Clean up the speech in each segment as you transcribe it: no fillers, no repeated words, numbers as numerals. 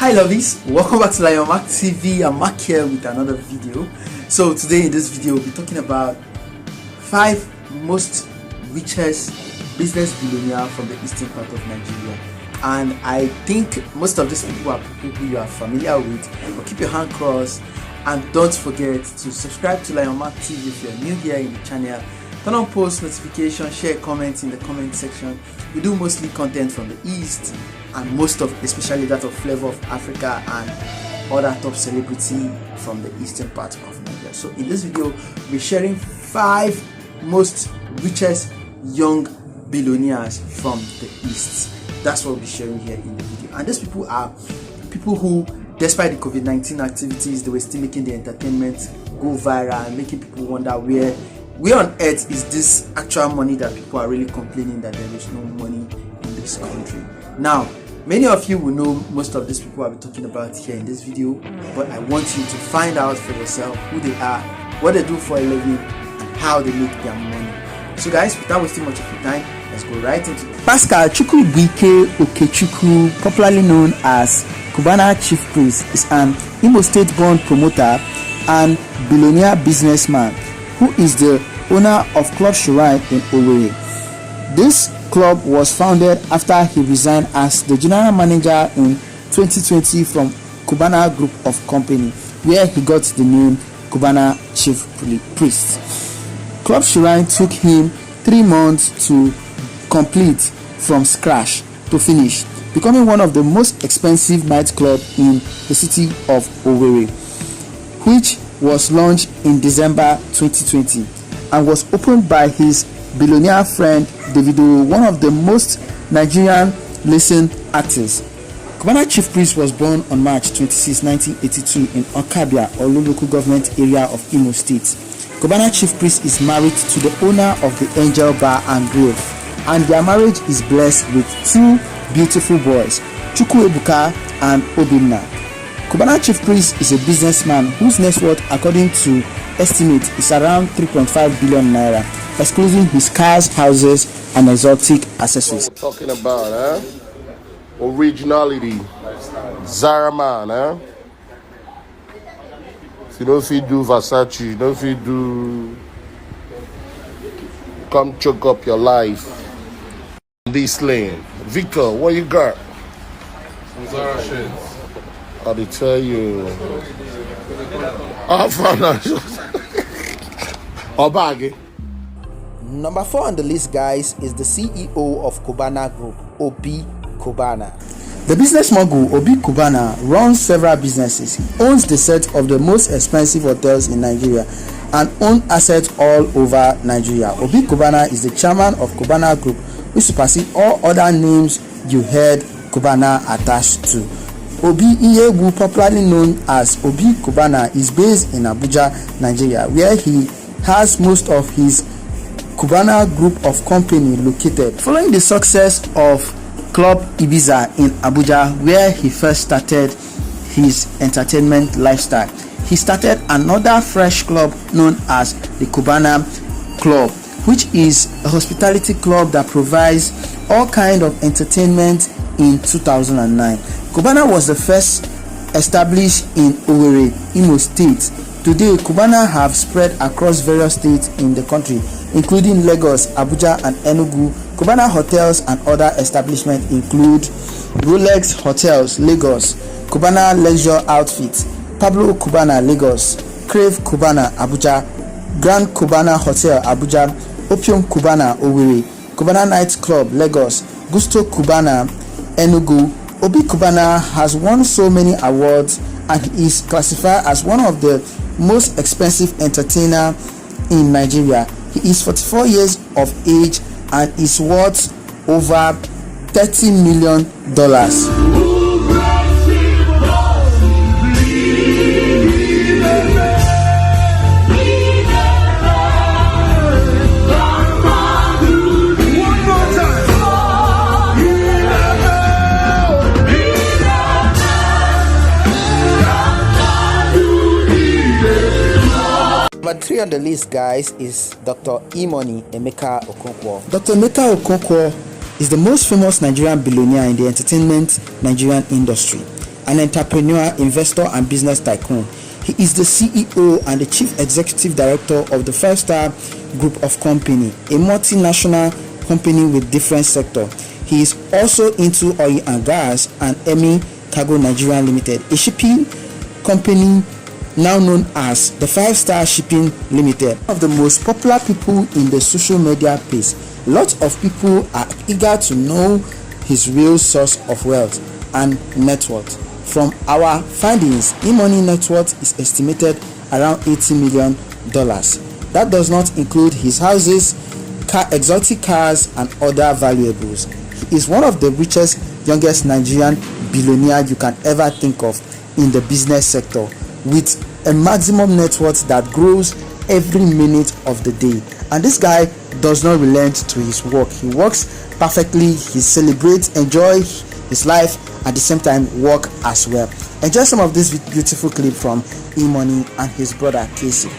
Hi lovies, welcome back to Mark TV. I'm Mark here with another video. So today in this video we'll be talking about 5 most richest business billionaires from the eastern part of Nigeria. And I think most of these people are people who you are familiar with, but keep your hand crossed and don't forget to subscribe to Mark TV if you're new here in the channel. Turn on post notifications, share comments in the comment section. We do mostly content from the east and most of, especially that of Flavour of Africa and other top celebrity from the eastern part of Nigeria. So in this video, we're sharing 5 most richest young billionaires from the east. That's what we'll be sharing here in the video. And these people are people who, despite the COVID-19 activities, they were still making the entertainment go viral and making people wonder where on earth is this actual money that people are really complaining that there is no money in this country. Now, many of you will know most of these people I'll be talking about here in this video, but I want you to find out for yourself who they are, what they do for a living, and how they make their money. So guys, without wasting much of your time, let's go right into it. Pascal Chukwubuike Okechukwu, popularly known as Cubana Chief Priest, is an Imo State born promoter and billionaire businessman who is the owner of Club Shrine in Owerri. This club was founded after he resigned as the general manager in 2020 from Cubana Group of Company, where he got the name Cubana Chief Priest. Club Shrine took him 3 months to complete from scratch to finish, becoming one of the most expensive nightclubs in the city of Owerri, which was launched in December 2020 and was opened by his billionaire friend Davido, one of the most Nigerian listened artists. Cubana Chief Priest was born on March 26, 1982 in Okabia, Olu local government area of Imo State. Cubana Chief Priest is married to the owner of the Angel Bar and Grill, and their marriage is blessed with 2 beautiful boys, Chukwuebuka and Obinna. Cubana Chief Priest is a businessman whose net worth, according to estimates, is around 3.5 billion naira, excluding his cars, houses, and exotic accessories. What we're talking about, originality, Zara man, If you know if you do Versace, you know if you do, come choke up your life. This lane, Victor, what you got? Some Zara shit. I'll tell you. I found out. Obagi. Number 4 on the list, guys, is the CEO of Cubana Group, Obi Cubana. The business mogul Obi Cubana runs several businesses. He owns the set of the most expensive hotels in Nigeria and owns assets all over Nigeria. Obi Cubana is the chairman of Cubana Group, which supersedes all other names you heard Cubana attached to. Obi Iyebu, popularly known as Obi Cubana, is based in Abuja, Nigeria, where he has most of his Cubana Group of Company located. Following the success of Club Ibiza in Abuja, where he first started his entertainment lifestyle, he started another fresh club known as the Cubana Club, which is a hospitality club that provides all kinds of entertainment in 2009. Cubana was the first established in Owerri, Imo State. Today, Cubana have spread across various states in the country, including Lagos, Abuja, and Enugu. Cubana hotels and other establishments include Rolex Hotels, Lagos, Cubana Leisure Outfits, Pablo Cubana, Lagos, Crave Cubana, Abuja, Grand Cubana Hotel, Abuja, Opium Cubana, Owerri, Cubana Night Club, Lagos, Gusto Cubana, Enugu. Obi Cubana has won so many awards and he is classified as one of the most expensive entertainers in Nigeria. He is 44 years of age and is worth over $30 million. Number 3 on the list, guys, is Dr. Emoney Emeka Okonwo. Dr. Emeka Okonwo is the most famous Nigerian billionaire in the entertainment Nigerian industry. an entrepreneur, investor, and business tycoon. He is the CEO and the Chief Executive Director of the 5-Star Group of Company, a multinational company with different sectors. He is also into oil and gas and Emoney Cargo Nigeria Limited, a shipping company now known as the 5-Star Shipping Limited. One of the most popular people in the social media space. Lots of people are eager to know his real source of wealth and net worth. From our findings, Emoney net worth is estimated around $80 million. That does not include his houses, exotic cars, and other valuables. He is one of the richest, youngest Nigerian billionaire you can ever think of in the business sector, with a maximum net worth that grows every minute of the day. And this guy does not relent to his work. He works perfectly, he celebrates, enjoy his life, at the same time work as well. Enjoy some of this beautiful clip from Emoney and his brother Casey.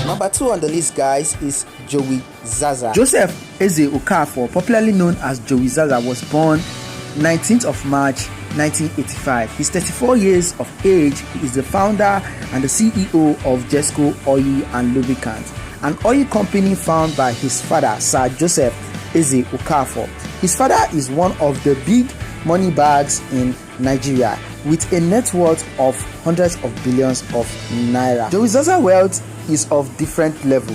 Number 2 on the list, guys, is Jowizaza. Joseph Eze Okafor, popularly known as Jowizaza, was born 19th of March 1985. He's 34 years of age. He is the founder and the CEO of Jesco Oil and Lubricants, an oil company founded by his father, Sir Joseph Eze Okafor. His father is one of the big money bags in Nigeria, with a net worth of hundreds of billions of naira. Jowizaza wealth is of different level.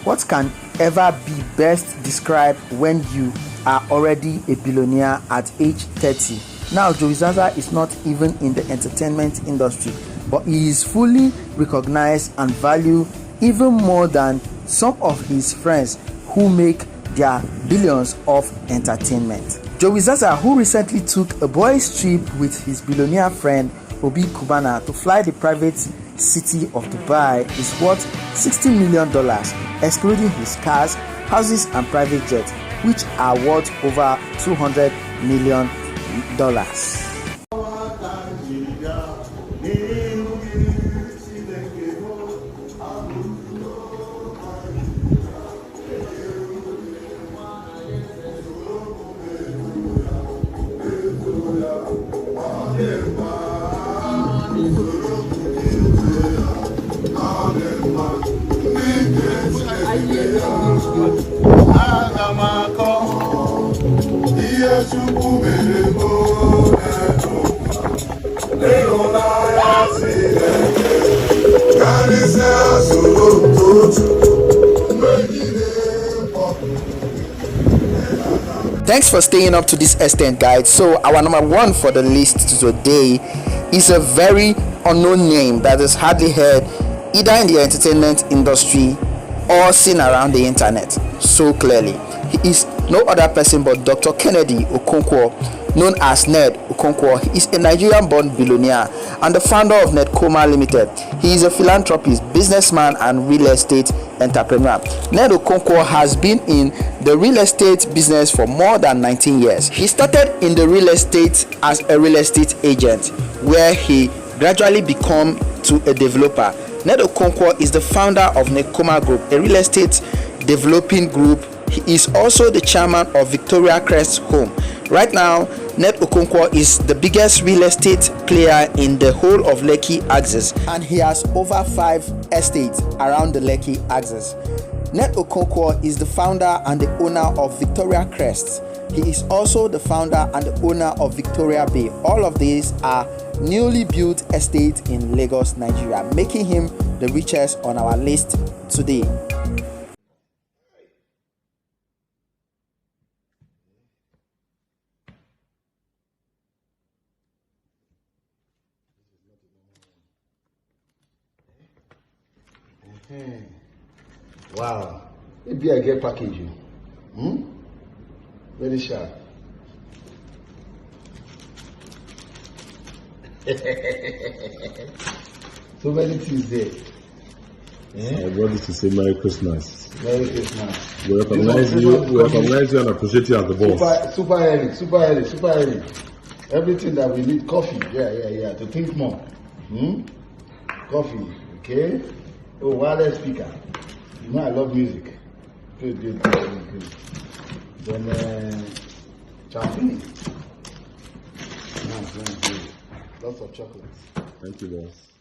What can ever be best described when you are already a billionaire at age 30? Now, Jowizaza is not even in the entertainment industry, but he is fully recognized and valued even more than some of his friends who make their billions of entertainment. Jowizaza, who recently took a boys' trip with his billionaire friend Obi Cubana to fly the private city of Dubai, is worth $60 million, excluding his cars, houses, and private jets, which are worth over $200 million. Thanks for staying up to this extent, guys. So our number 1 for the list today is a very unknown name that is hardly heard either in the entertainment industry or seen around the internet so clearly. He is no other person but Dr. Kennedy Okonwo, known as Ned Okonwo. He is a Nigerian-born billionaire and the founder of Netcoma Limited. He is a philanthropist, businessman, and real estate entrepreneur. Ned Okonwo has been in the real estate business for more than 19 years. He started in the real estate as a real estate agent, where he gradually became to a developer. Ned Okonwo is the founder of Netcoma Group, a real estate developing group. He is also the chairman of Victoria Crest Home. Right now, Ned Okonwo is the biggest real estate player in the whole of Lekki axis, and he has over 5 estates around the Lekki axis. Ned Okonwo is the founder and the owner of Victoria Crest. He is also the founder and the owner of Victoria Bay. All of these are newly built estates in Lagos, Nigeria, making him the richest on our list today. Wow, maybe I get package. Very sharp. So many things there. I brought this to say Merry Christmas. Merry Christmas. We recognize you and appreciate you as the boss. Super early. Everything that we need, coffee. Yeah. To think more. Coffee, okay? Oh, wireless speaker. You know I love music. Good. Then champagne. Nice. Lots of chocolates. Thank you, boss.